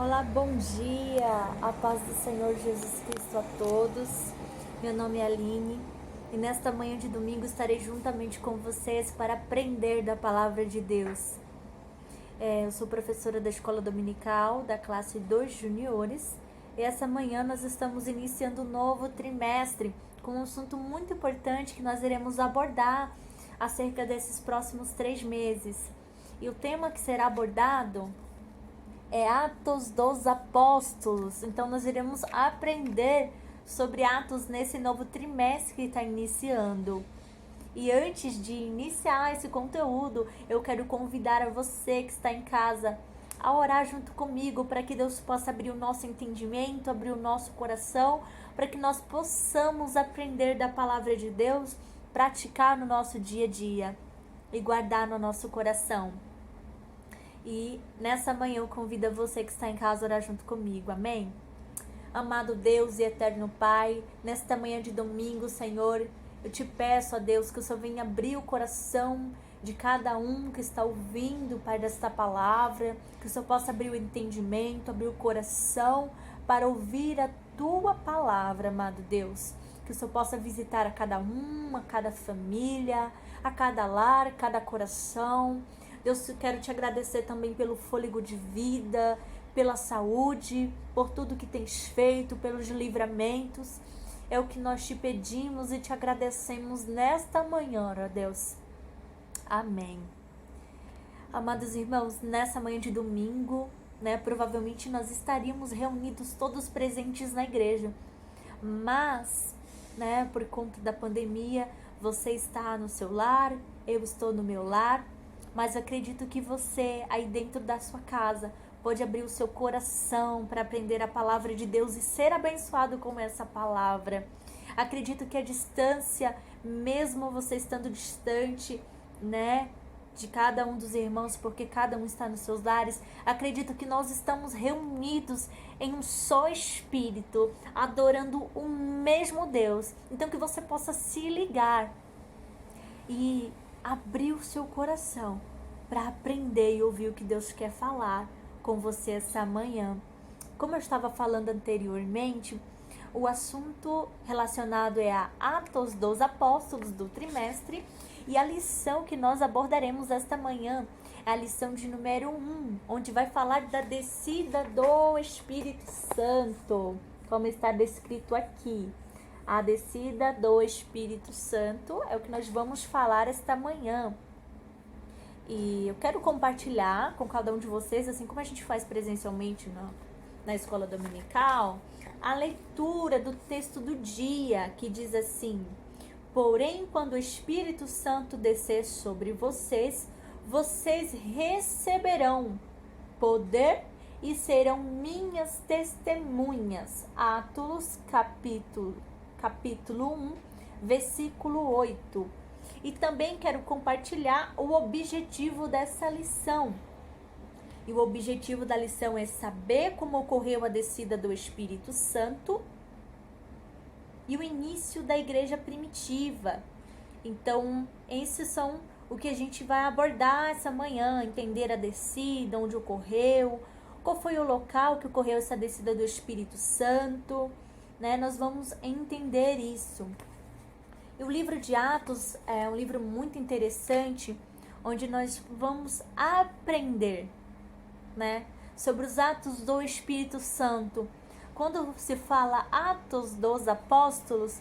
Olá, bom dia, a paz do Senhor Jesus Cristo a todos. Meu nome é Aline e nesta manhã de domingo estarei juntamente com vocês para aprender da palavra de Deus. Eu sou professora da escola dominical da classe 2 juniores e essa manhã nós estamos iniciando um novo trimestre com um assunto muito importante que nós iremos abordar acerca desses próximos 3 meses. E o tema que será abordado é Atos dos Apóstolos. Então nós iremos aprender sobre Atos nesse novo trimestre que está iniciando. E antes de iniciar esse conteúdo, eu quero convidar a você que está em casa a orar junto comigo para que Deus possa abrir o nosso entendimento, abrir o nosso coração, para que nós possamos aprender da palavra de Deus, praticar no nosso dia a dia e guardar no nosso coração. E nessa manhã eu convido você que está em casa a orar junto comigo, amém? Amado Deus e eterno Pai, nesta manhã de domingo, Senhor, eu te peço, ó Deus, que o Senhor venha abrir o coração de cada um que está ouvindo, Pai, desta palavra, que o Senhor possa abrir o entendimento, abrir o coração para ouvir a Tua palavra, amado Deus. Que o Senhor possa visitar a cada um, a cada família, a cada lar, a cada coração. Deus, eu quero te agradecer também pelo fôlego de vida, pela saúde, por tudo que tens feito, pelos livramentos. É o que nós te pedimos e te agradecemos nesta manhã, ó Deus. Amém. Amados irmãos, nessa manhã de domingo, provavelmente nós estaríamos reunidos todos presentes na igreja. Mas, por conta da pandemia, você está no seu lar, eu estou no meu lar. Mas acredito que você, aí dentro da sua casa, pode abrir o seu coração para aprender a palavra de Deus e ser abençoado com essa palavra. Acredito que a distância, mesmo você estando distante, de cada um dos irmãos, porque cada um está nos seus lares, acredito que nós estamos reunidos em um só Espírito, adorando o mesmo Deus. Então que você possa se ligar e abrir o seu coração para aprender e ouvir o que Deus quer falar com você essa manhã. Como eu estava falando anteriormente, o assunto relacionado é a Atos dos Apóstolos do trimestre e a lição que nós abordaremos esta manhã é a lição de número 1, onde vai falar da descida do Espírito Santo, como está descrito aqui. A descida do Espírito Santo é o que nós vamos falar esta manhã. E eu quero compartilhar com cada um de vocês, assim como a gente faz presencialmente na escola dominical, a leitura do texto do dia, que diz assim: porém, quando o Espírito Santo descer sobre vocês, vocês receberão poder e serão minhas testemunhas. Atos capítulo 1, versículo 8. E também quero compartilhar o objetivo dessa lição. E o objetivo da lição é saber como ocorreu a descida do Espírito Santo e o início da igreja primitiva. Então, esses são o que a gente vai abordar essa manhã, entender a descida, onde ocorreu, qual foi o local que ocorreu essa descida do Espírito Santo, Nós vamos entender isso. E o livro de Atos é um livro muito interessante, onde nós vamos aprender, sobre os atos do Espírito Santo. Quando se fala Atos dos Apóstolos,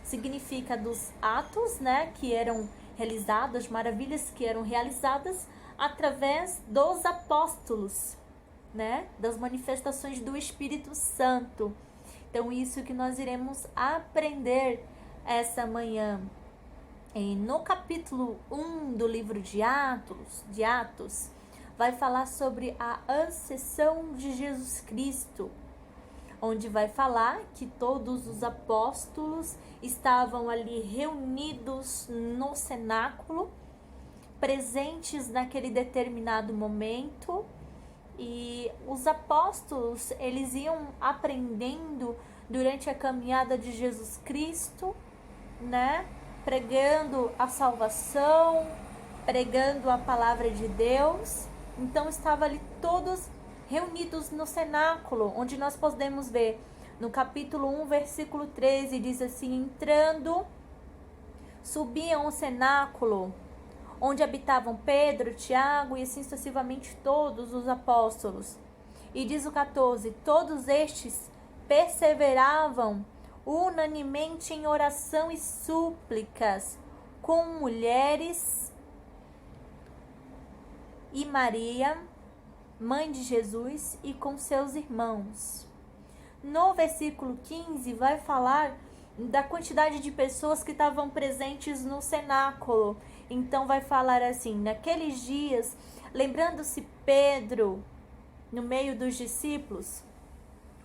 significa dos atos, que eram realizados, maravilhas que eram realizadas através dos apóstolos, das manifestações do Espírito Santo. Então, isso que nós iremos aprender essa manhã. E no capítulo 1 do livro de Atos, vai falar sobre a ascensão de Jesus Cristo, onde vai falar que todos os apóstolos estavam ali reunidos no cenáculo, presentes naquele determinado momento, e os apóstolos, eles iam aprendendo durante a caminhada de Jesus Cristo, pregando a salvação, pregando a palavra de Deus. Então, estavam ali todos reunidos no cenáculo, onde nós podemos ver no capítulo 1, versículo 13, diz assim: entrando, subiam ao cenáculo, onde habitavam Pedro, Tiago e assim sucessivamente todos os apóstolos. E diz o 14: todos estes perseveravam unanimemente em oração e súplicas com mulheres e Maria, mãe de Jesus, e com seus irmãos. No versículo 15 vai falar da quantidade de pessoas que estavam presentes no cenáculo. Então vai falar assim: naqueles dias, lembrando-se Pedro no meio dos discípulos,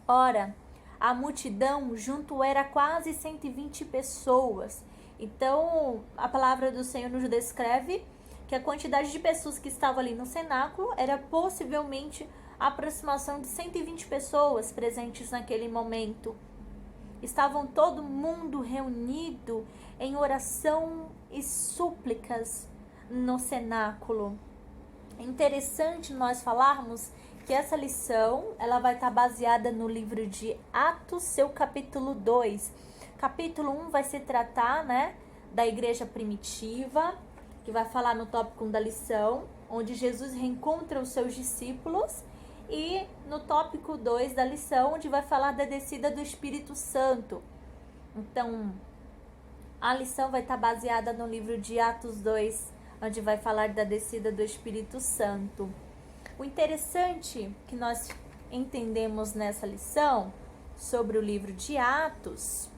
ora, a multidão junto era quase 120 pessoas. Então a palavra do Senhor nos descreve que a quantidade de pessoas que estavam ali no cenáculo era possivelmente a aproximação de 120 pessoas presentes naquele momento. Estavam todo mundo reunido em oração e súplicas no cenáculo. É interessante nós falarmos que essa lição ela vai estar baseada no livro de Atos, seu capítulo 2. Capítulo 1 vai se tratar, da igreja primitiva, que vai falar no tópico 1 da lição, onde Jesus reencontra os seus discípulos, e no tópico 2 da lição, onde vai falar da descida do Espírito Santo. Então, a lição vai estar baseada no livro de Atos 2, onde vai falar da descida do Espírito Santo. O interessante que nós entendemos nessa lição sobre o livro de Atos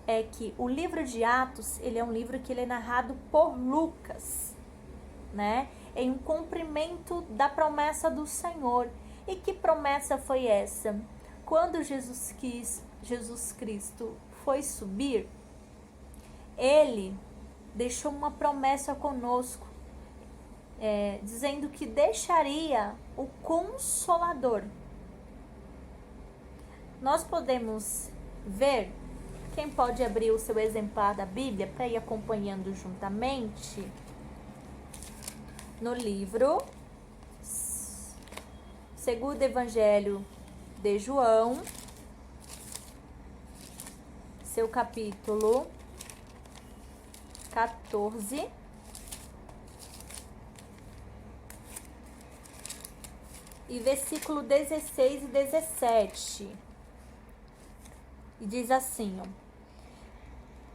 é que o livro de Atos, ele é um livro que ele é narrado por Lucas, em um cumprimento da promessa do Senhor. E que promessa foi essa? Quando Jesus Cristo foi subir, ele deixou uma promessa conosco, dizendo que deixaria o Consolador. Nós podemos ver, quem pode abrir o seu exemplar da Bíblia para ir acompanhando juntamente, no livro Segundo Evangelho de João, seu capítulo 14, e versículo 16 e 17. E diz assim: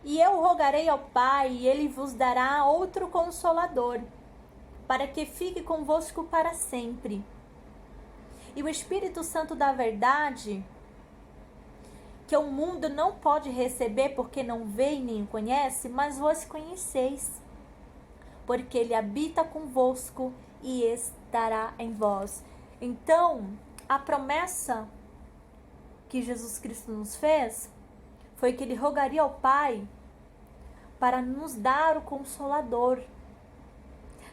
e eu rogarei ao Pai, e ele vos dará outro Consolador, para que fique convosco para sempre. E o Espírito Santo da verdade, que o mundo não pode receber, porque não vê e nem o conhece, mas vós conheceis, porque ele habita convosco e estará em vós. Então, a promessa que Jesus Cristo nos fez foi que ele rogaria ao Pai para nos dar o Consolador,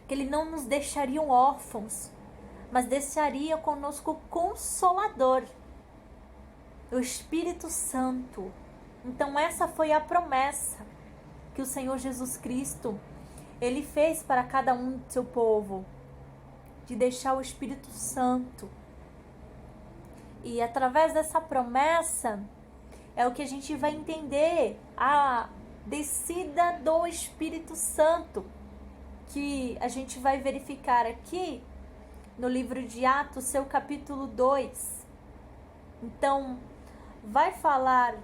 que ele não nos deixaria órfãos, mas deixaria conosco o Consolador, o Espírito Santo. Então essa foi a promessa que o Senhor Jesus Cristo, ele fez para cada um do seu povo, de deixar o Espírito Santo. E através dessa promessa é o que a gente vai entender a descida do Espírito Santo, que a gente vai verificar aqui no livro de Atos, seu capítulo 2. Então, vai falar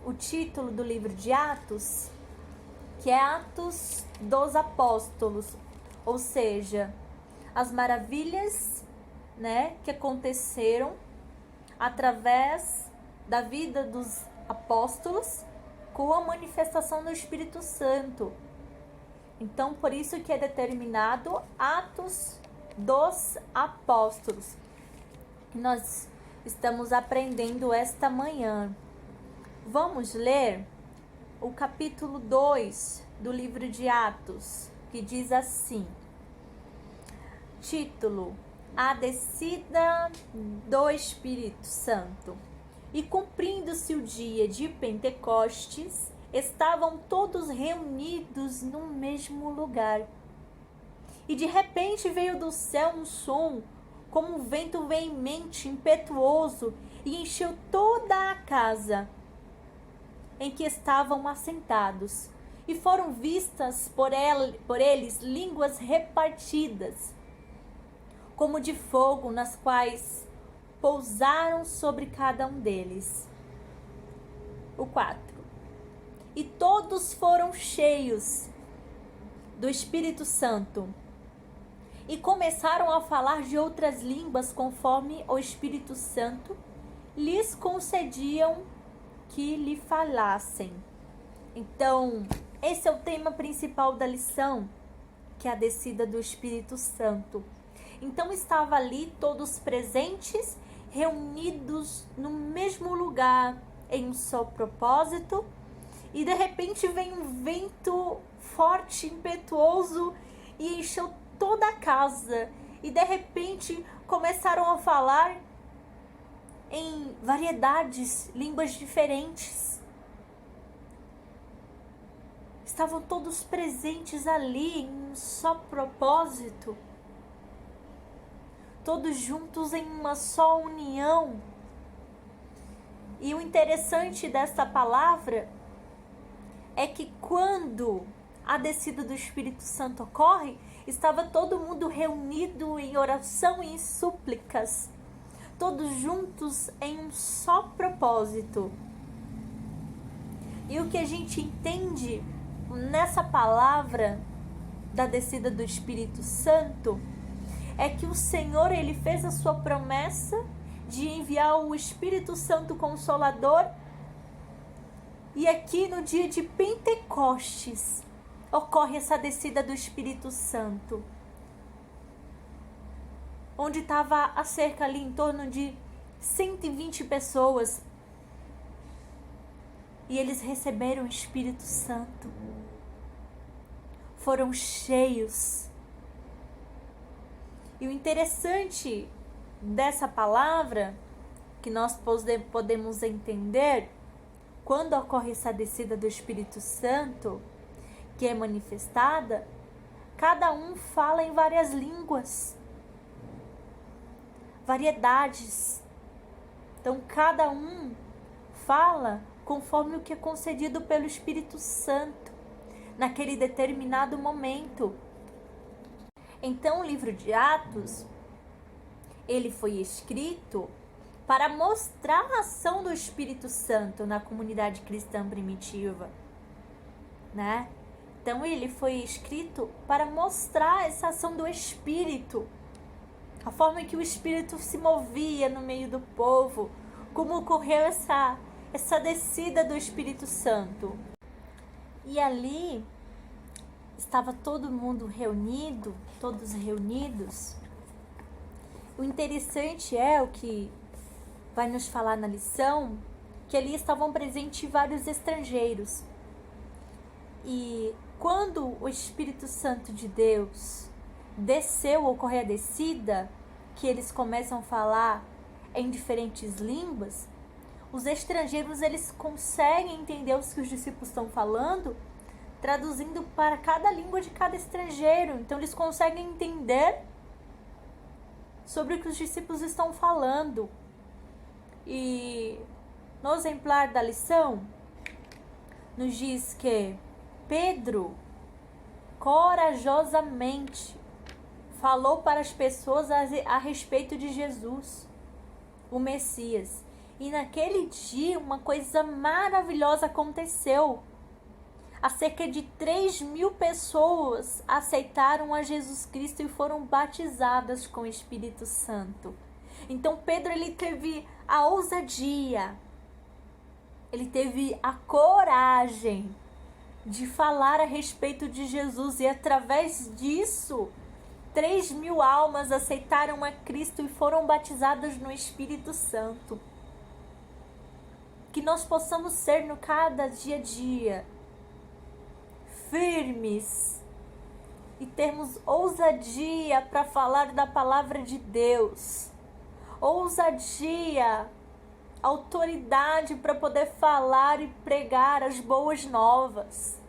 o título do livro de Atos, que é Atos dos Apóstolos, ou seja, as maravilhas, que aconteceram através da vida dos apóstolos com a manifestação do Espírito Santo. Então, por isso que é determinado Atos dos Apóstolos. Nós estamos aprendendo esta manhã. Vamos ler o capítulo 2 do livro de Atos, que diz assim: título: A descida do Espírito Santo. E cumprindo-se o dia de Pentecostes, estavam todos reunidos no mesmo lugar. E de repente veio do céu um som, como um vento veemente, impetuoso, e encheu toda a casa em que estavam assentados. E foram vistas por eles línguas repartidas, como de fogo, nas quais pousaram sobre cada um deles. O 4. E todos foram cheios do Espírito Santo e começaram a falar de outras línguas conforme o Espírito Santo lhes concediam que lhe falassem. Então, esse é o tema principal da lição, que é a descida do Espírito Santo. Então, estava ali todos presentes, reunidos no mesmo lugar, em um só propósito, e de repente vem um vento forte, impetuoso, e encheu toda a casa, e de repente começaram a falar em variedades, línguas diferentes. Estavam todos presentes ali em um só propósito, todos juntos em uma só união. E o interessante dessa palavra é que quando a descida do Espírito Santo ocorre, estava todo mundo reunido em oração e em súplicas, todos juntos em um só propósito. E o que a gente entende nessa palavra da descida do Espírito Santo é que o Senhor, ele fez a sua promessa de enviar o Espírito Santo Consolador, e aqui no dia de Pentecostes ocorre essa descida do Espírito Santo, onde estava a cerca ali em torno de 120 pessoas, e eles receberam o Espírito Santo, foram cheios. E o interessante dessa palavra, que nós podemos entender, quando ocorre essa descida do Espírito Santo, que é manifestada, cada um fala em várias línguas, variedades. Então, cada um fala conforme o que é concedido pelo Espírito Santo, naquele determinado momento. Então, o livro de Atos, ele foi escrito para mostrar a ação do Espírito Santo na comunidade cristã primitiva, né? Então, ele foi escrito para mostrar essa ação do Espírito, a forma que o Espírito se movia no meio do povo, como ocorreu essa descida do Espírito Santo. E ali estava todo mundo reunido, todos reunidos. O interessante é o que vai nos falar na lição, que ali estavam presentes vários estrangeiros. E quando o Espírito Santo de Deus desceu, ocorreu a descida, que eles começam a falar em diferentes línguas, os estrangeiros, eles conseguem entender o que os discípulos estão falando, traduzindo para cada língua de cada estrangeiro. Então, eles conseguem entender sobre o que os discípulos estão falando. E no exemplar da lição, nos diz que Pedro corajosamente falou para as pessoas a respeito de Jesus, o Messias. E naquele dia uma coisa maravilhosa aconteceu. Cerca de 3.000 pessoas aceitaram a Jesus Cristo e foram batizadas com o Espírito Santo. Então Pedro, ele teve a ousadia, ele teve a coragem de falar a respeito de Jesus, e através disso 3.000 almas aceitaram a Cristo e foram batizadas no Espírito Santo. Que nós possamos ser no cada dia a dia firmes e termos ousadia para falar da palavra de Deus, ousadia, autoridade para poder falar e pregar as boas novas.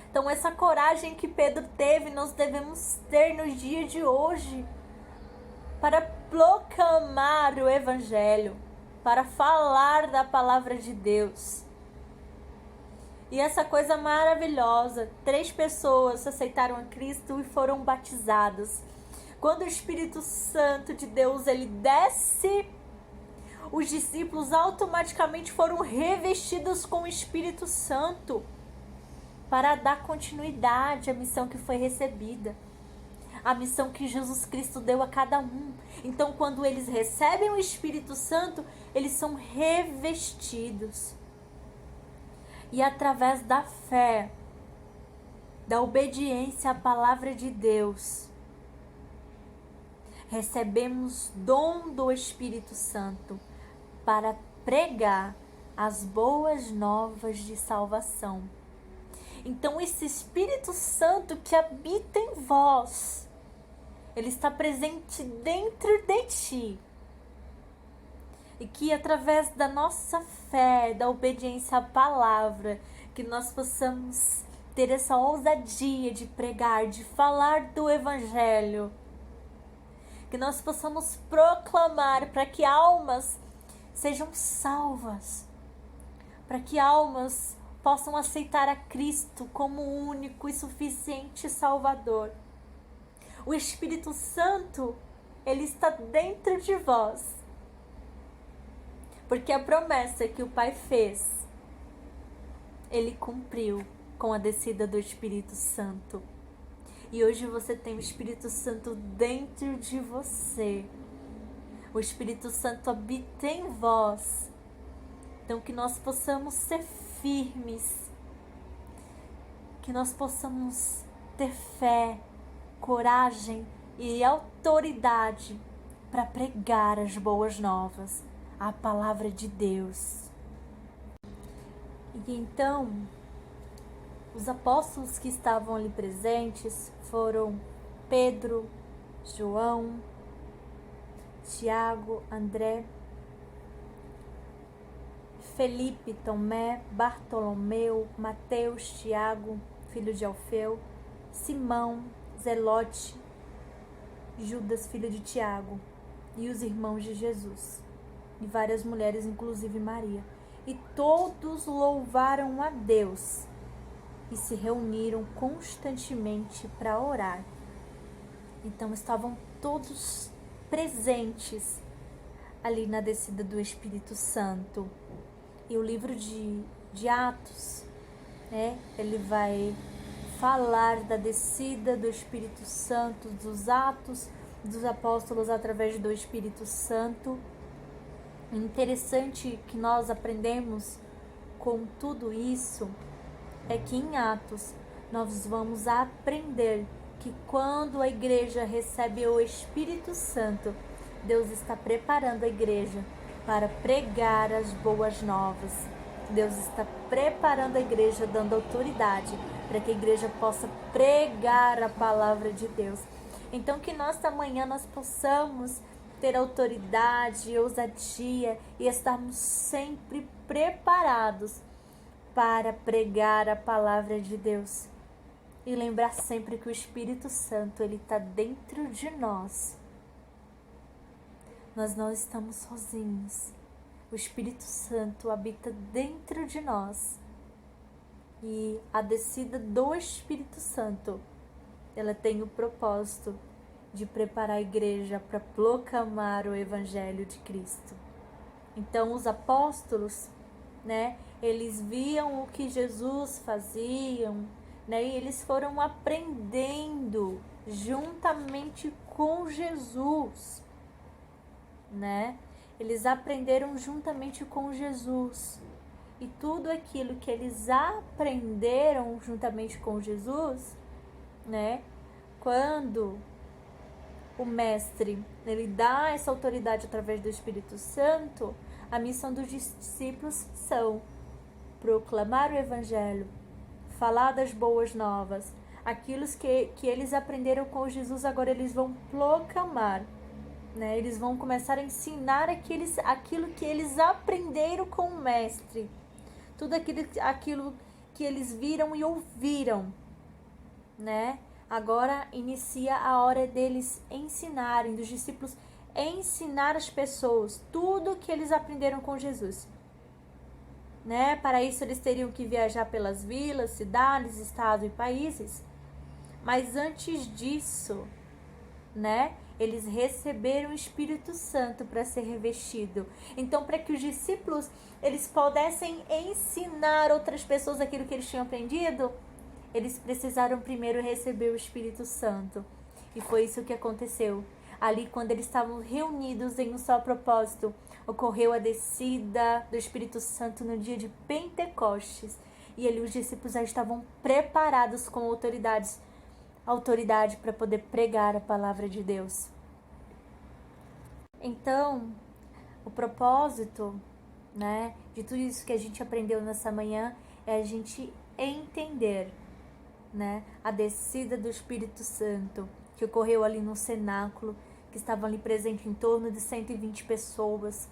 Então, essa coragem que Pedro teve, nós devemos ter nos dias de hoje. para proclamar o Evangelho, para falar da palavra de Deus. E essa coisa maravilhosa, 3 pessoas aceitaram a Cristo e foram batizadas. Quando o Espírito Santo de Deus ele desce, os discípulos automaticamente foram revestidos com o Espírito Santo para dar continuidade à missão que foi recebida, a missão que Jesus Cristo deu a cada um. Então, quando eles recebem o Espírito Santo, eles são revestidos. E através da fé, da obediência à palavra de Deus, recebemos dom do Espírito Santo para pregar as boas novas de salvação. Então, esse Espírito Santo que habita em vós, ele está presente dentro de ti. E que através da nossa fé, da obediência à palavra, que nós possamos ter essa ousadia de pregar, de falar do Evangelho. Que nós possamos proclamar para que almas sejam salvas. Para que almas possam aceitar a Cristo como único e suficiente Salvador. O Espírito Santo, ele está dentro de vós. Porque a promessa que o Pai fez, ele cumpriu com a descida do Espírito Santo. E hoje você tem o Espírito Santo dentro de você. O Espírito Santo habita em vós. Então que nós possamos ser firmes. Que nós possamos ter fé, coragem e autoridade para pregar as boas novas, a palavra de Deus. E então, os apóstolos que estavam ali presentes foram Pedro, João, Tiago, André, Felipe, Tomé, Bartolomeu, Mateus, Tiago, filho de Alfeu, Simão, Zelote, Judas, filho de Tiago, e os irmãos de Jesus, e várias mulheres, inclusive Maria. E todos louvaram a Deus e se reuniram constantemente para orar. Então estavam todos presentes ali na descida do Espírito Santo. E o livro de Atos, né, ele vai falar da descida do Espírito Santo, dos atos dos apóstolos através do Espírito Santo. Interessante que nós aprendemos com tudo isso é que em Atos nós vamos aprender que quando a igreja recebe o Espírito Santo, Deus está preparando a igreja para pregar as boas novas. Deus está preparando a igreja, dando autoridade para que a igreja possa pregar a palavra de Deus. Então que nós amanhã nós possamos ter autoridade, ousadia e estarmos sempre preparados para pregar a palavra de Deus. E lembrar sempre que o Espírito Santo, ele está dentro de nós. Nós não estamos sozinhos. O Espírito Santo habita dentro de nós. E a descida do Espírito Santo, ela tem o propósito de preparar a igreja para proclamar o Evangelho de Cristo. Então os apóstolos, né, eles viam o que Jesus fazia, né, e eles foram aprendendo juntamente com Jesus, né? Eles aprenderam juntamente com Jesus. E tudo aquilo que eles aprenderam juntamente com Jesus, né? Quando o mestre, ele dá essa autoridade através do Espírito Santo, a missão dos discípulos são proclamar o Evangelho, falar das boas novas, aquilo que eles aprenderam com Jesus, agora eles vão proclamar, né? Eles vão começar a ensinar aquilo que eles aprenderam com o mestre, tudo aquilo que eles viram e ouviram, né? Agora inicia a hora deles ensinarem, dos discípulos ensinar as pessoas tudo o que eles aprenderam com Jesus. Né? Para isso eles teriam que viajar pelas vilas, cidades, estados e países. Mas antes disso, né, eles receberam o Espírito Santo para ser revestido. Então, para que os discípulos eles pudessem ensinar outras pessoas aquilo que eles tinham aprendido, eles precisaram primeiro receber o Espírito Santo. E foi isso que aconteceu. Ali, quando eles estavam reunidos em um só propósito, ocorreu a descida do Espírito Santo no dia de Pentecostes. E ali os discípulos já estavam preparados com autoridade para poder pregar a palavra de Deus. Então, o propósito, né, de tudo isso que a gente aprendeu nessa manhã é a gente entender, né, a descida do Espírito Santo que ocorreu ali no cenáculo, que estavam ali presente em torno de 120 pessoas.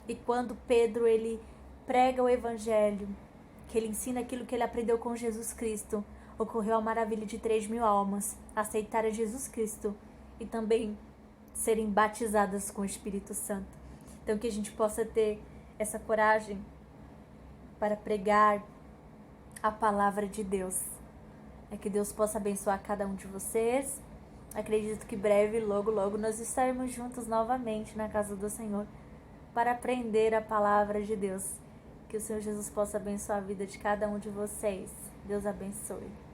E quando Pedro ele prega o evangelho, que ele ensina aquilo que ele aprendeu com Jesus Cristo, ocorreu a maravilha de 3.000 almas aceitarem Jesus Cristo e também serem batizadas com o Espírito Santo. Então que a gente possa ter essa coragem para pregar a palavra de Deus. É que Deus possa abençoar cada um de vocês. Acredito que breve, logo nós estaremos juntos novamente na casa do Senhor para aprender a palavra de Deus. Que o Senhor Jesus possa abençoar a vida de cada um de vocês. Deus abençoe.